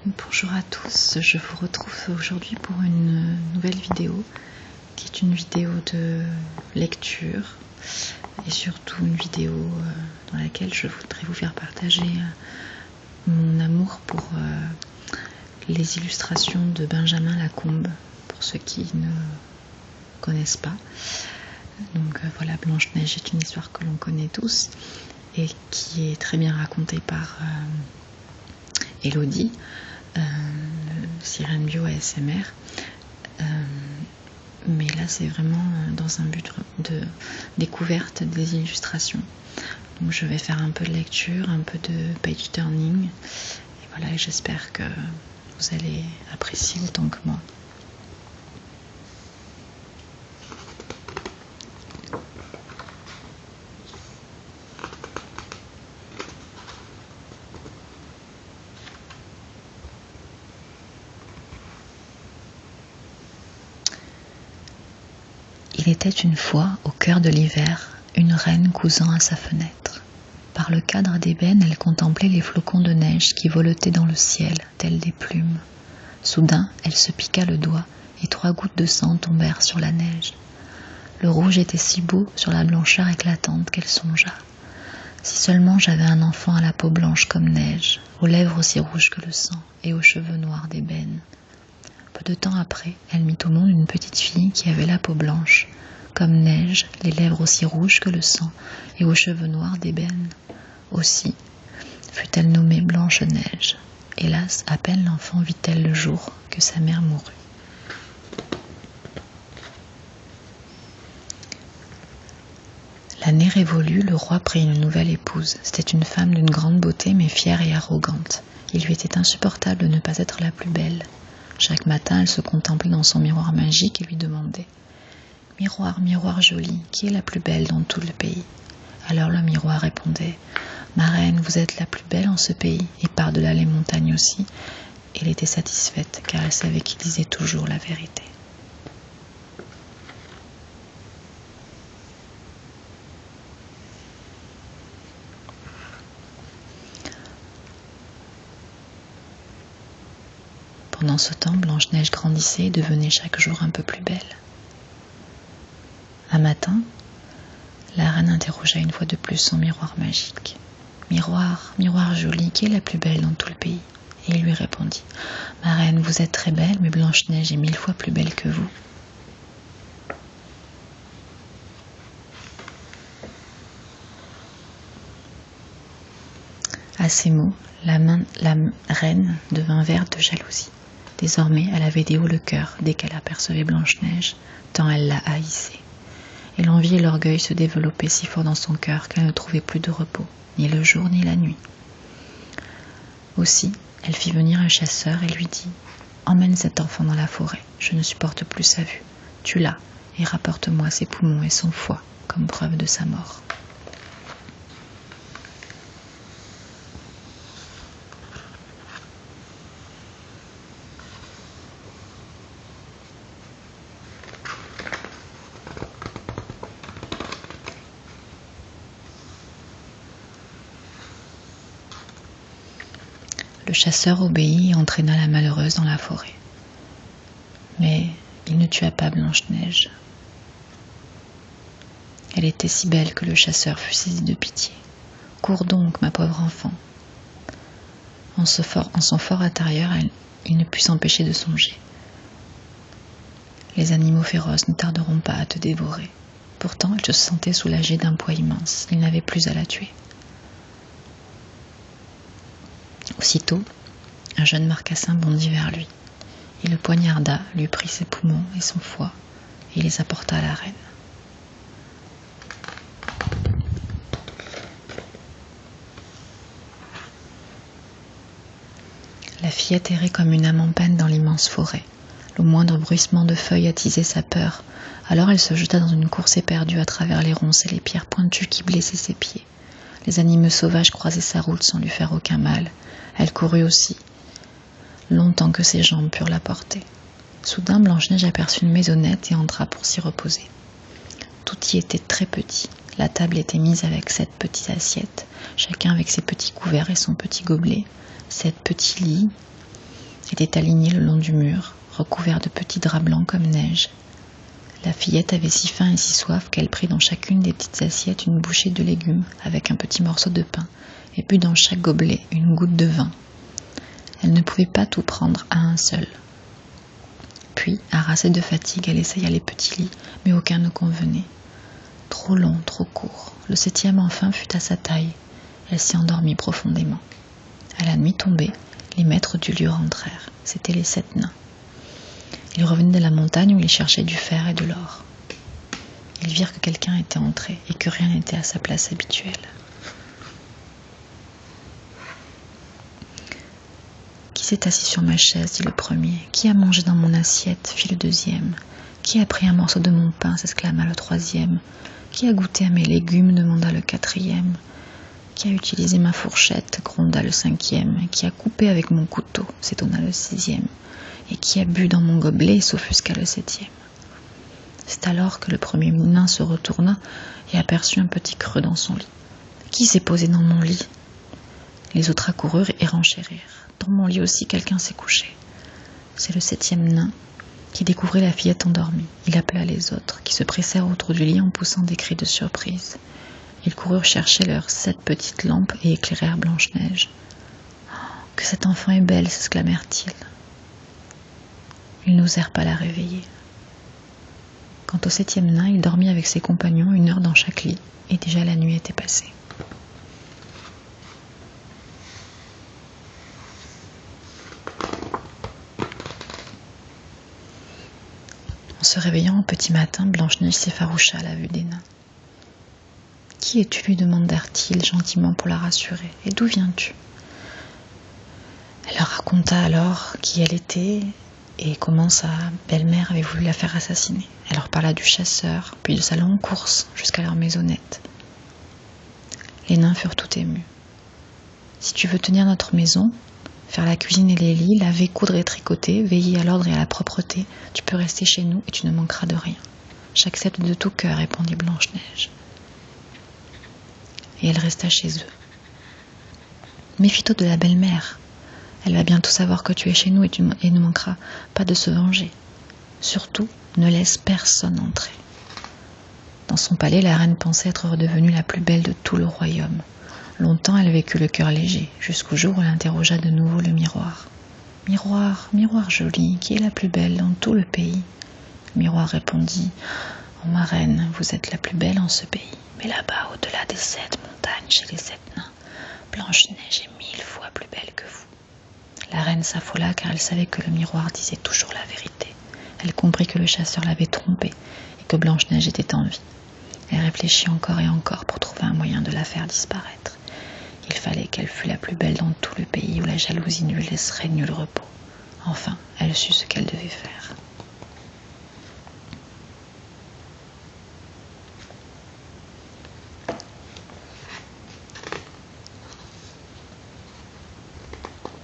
Bonjour à tous, je vous retrouve aujourd'hui pour une nouvelle vidéo qui est une vidéo de lecture et surtout une vidéo dans laquelle je voudrais vous faire partager mon amour pour les illustrations de Benjamin Lacombe, pour ceux qui ne connaissent pas. Donc voilà, Blanche-Neige est une histoire que l'on connaît tous et qui est très bien racontée par Elodie, Sirène Bio ASMR. Mais là c'est vraiment dans un but de découverte des illustrations. Donc je vais faire un peu de lecture, un peu de page turning, et voilà, j'espère que vous allez apprécier autant que moi. Il était une fois, au cœur de l'hiver, une reine cousant à sa fenêtre. Par le cadre d'ébène, elle contemplait les flocons de neige qui voletaient dans le ciel, tels des plumes. Soudain, elle se piqua le doigt, et 3 gouttes de sang tombèrent sur la neige. Le rouge était si beau sur la blancheur éclatante qu'elle songea. Si seulement j'avais un enfant à la peau blanche comme neige, aux lèvres aussi rouges que le sang, et aux cheveux noirs d'ébène. Peu de temps après, elle mit au monde une petite fille qui avait la peau blanche, comme neige, les lèvres aussi rouges que le sang, et aux cheveux noirs d'ébène. Aussi fut-elle nommée Blanche-Neige. Hélas, à peine l'enfant vit-elle le jour que sa mère mourut. L'année révolue, le roi prit une nouvelle épouse. C'était une femme d'une grande beauté, mais fière et arrogante. Il lui était insupportable de ne pas être la plus belle. Chaque matin, elle se contemplait dans son miroir magique et lui demandait « Miroir, miroir joli, qui est la plus belle dans tout le pays ?» Alors le miroir répondait « Ma reine, vous êtes la plus belle en ce pays, et par-delà les montagnes aussi. » Elle était satisfaite, car elle savait qu'il disait toujours la vérité. Pendant ce temps, Blanche-Neige grandissait et devenait chaque jour un peu plus belle. Un matin, la reine interrogea une fois de plus son miroir magique. « Miroir, miroir joli, qui est la plus belle dans tout le pays ?» Et il lui répondit « Ma reine, vous êtes très belle, mais Blanche-Neige est 1000 fois plus belle que vous. » À ces mots, la reine devint verte de jalousie. Désormais, elle avait des hauts le cœur dès qu'elle apercevait Blanche-Neige, tant elle la haïssait. Et l'envie et l'orgueil se développaient si fort dans son cœur qu'elle ne trouvait plus de repos, ni le jour ni la nuit. Aussi, elle fit venir un chasseur et lui dit « Emmène cet enfant dans la forêt, je ne supporte plus sa vue. Tue-la et rapporte-moi ses poumons et son foie comme preuve de sa mort. » Le chasseur obéit et entraîna la malheureuse dans la forêt. Mais il ne tua pas Blanche-Neige. Elle était si belle que le chasseur fut saisi de pitié. « Cours donc, ma pauvre enfant !» En son fort intérieur, il ne put s'empêcher de songer. Les animaux féroces ne tarderont pas à te dévorer. Pourtant, il se sentait soulagé d'un poids immense. Il n'avait plus à la tuer. Aussitôt, un jeune marcassin bondit vers lui. Il le poignarda, lui prit ses poumons et son foie, et les apporta à la reine. La fillette errait comme une âme en peine dans l'immense forêt. Le moindre bruissement de feuilles attisait sa peur. Alors elle se jeta dans une course éperdue à travers les ronces et les pierres pointues qui blessaient ses pieds. Les animaux sauvages croisaient sa route sans lui faire aucun mal. Elle courut aussi, longtemps que ses jambes purent la porter. Soudain, Blanche-Neige aperçut une maisonnette et entra pour s'y reposer. Tout y était très petit. La table était mise avec 7 petites assiettes, chacun avec ses petits couverts et son petit gobelet, 7 petits lits, étaient alignés le long du mur, recouverts de petits draps blancs comme neige. La fillette avait si faim et si soif qu'elle prit dans chacune des petites assiettes une bouchée de légumes avec un petit morceau de pain et but dans chaque gobelet une goutte de vin. Elle ne pouvait pas tout prendre à un seul. Puis, harassée de fatigue, elle essaya les petits lits, mais aucun ne convenait. Trop long, trop court. Le 7e enfin fut à sa taille. Elle s'y endormit profondément. À la nuit tombée, les maîtres du lieu rentrèrent. C'étaient les 7 nains. Ils revenaient de la montagne où ils cherchaient du fer et de l'or. Ils virent que quelqu'un était entré et que rien n'était à sa place habituelle. « Qui s'est assis sur ma chaise ?» dit le premier. « Qui a mangé dans mon assiette ?» fit le deuxième. « Qui a pris un morceau de mon pain ?» s'exclama le troisième. « Qui a goûté à mes légumes ?» demanda le quatrième. « Qui a utilisé ma fourchette ?» gronda le 5e. « Qui a coupé avec mon couteau ?» s'étonna le 6e. Et qui a bu dans mon gobelet, s'offusqua le 7e. C'est alors que le premier nain se retourna et aperçut un petit creux dans son lit. « Qui s'est posé dans mon lit ?» Les autres accoururent et renchérirent. « Dans mon lit aussi, quelqu'un s'est couché. » C'est le 7e nain qui découvrit la fillette endormie. Il appela les autres, qui se pressèrent autour du lit en poussant des cris de surprise. Ils coururent chercher leurs 7 petites lampes et éclairèrent Blanche-Neige. « Oh, que cette enfant est belle !» s'exclamèrent-ils. Ils n'osèrent pas la réveiller. Quant au 7e nain, il dormit avec ses compagnons 1 heure dans chaque lit, et déjà la nuit était passée. En se réveillant au petit matin, Blanche-Neige s'effaroucha à la vue des nains. « Qui es-tu ?» lui demandèrent-ils gentiment pour la rassurer. « Et d'où viens-tu » Elle leur raconta alors qui elle était et comment sa belle-mère avait voulu la faire assassiner. Elle leur parla du chasseur, puis de sa longue course jusqu'à leur maisonnette. Les nains furent tout émus. « Si tu veux tenir notre maison, faire la cuisine et les lits, laver, coudre et tricoter, veiller à l'ordre et à la propreté, tu peux rester chez nous et tu ne manqueras de rien. J'accepte de tout cœur, répondit Blanche-Neige. Et elle resta chez eux. Méfie-toi de la belle-mère. Elle va bientôt savoir que tu es chez nous et ne manquera pas de se venger. Surtout, ne laisse personne entrer. » Dans son palais, la reine pensait être redevenue la plus belle de tout le royaume. Longtemps, elle vécut le cœur léger, jusqu'au jour où elle interrogea de nouveau le miroir. « Miroir, miroir joli, qui est la plus belle dans tout le pays ?» Le miroir répondit « Oh ma reine, vous êtes la plus belle en ce pays. Mais là-bas, au-delà des 7 montagnes, chez les 7 nains, Blanche-Neige est 1000 fois plus belle que vous. » La reine s'affola car elle savait que le miroir disait toujours la vérité. Elle comprit que le chasseur l'avait trompée et que Blanche-Neige était en vie. Elle réfléchit encore et encore pour trouver un moyen de la faire disparaître. Il fallait qu'elle fût la plus belle dans tout le pays où la jalousie ne lui laisserait nul repos. Enfin, elle sut ce qu'elle devait faire.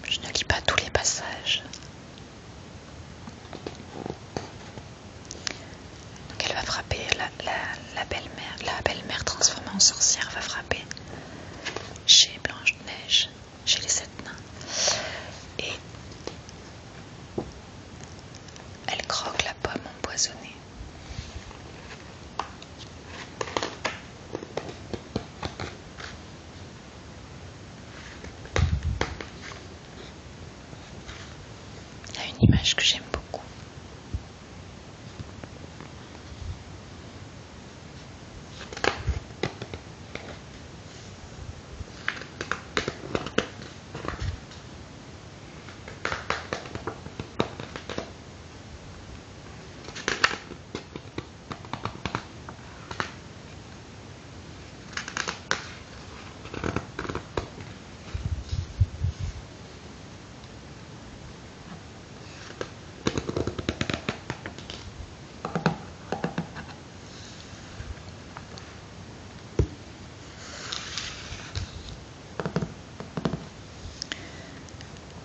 Je ne lis pas tous les passages. Donc elle va frapper la belle-mère. La belle-mère transformée en sorcière va frapper chez Blanche-Neige, chez les 7 nains. Et elle croque la pomme empoisonnée. Il y a une image que j'aime beaucoup.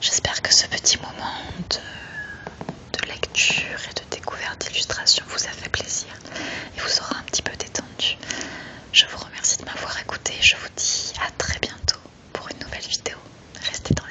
J'espère que ce petit moment de lecture et de découverte d'illustration vous a fait plaisir et vous aura un petit peu détendu. Je vous remercie de m'avoir écouté et je vous dis à très bientôt pour une nouvelle vidéo.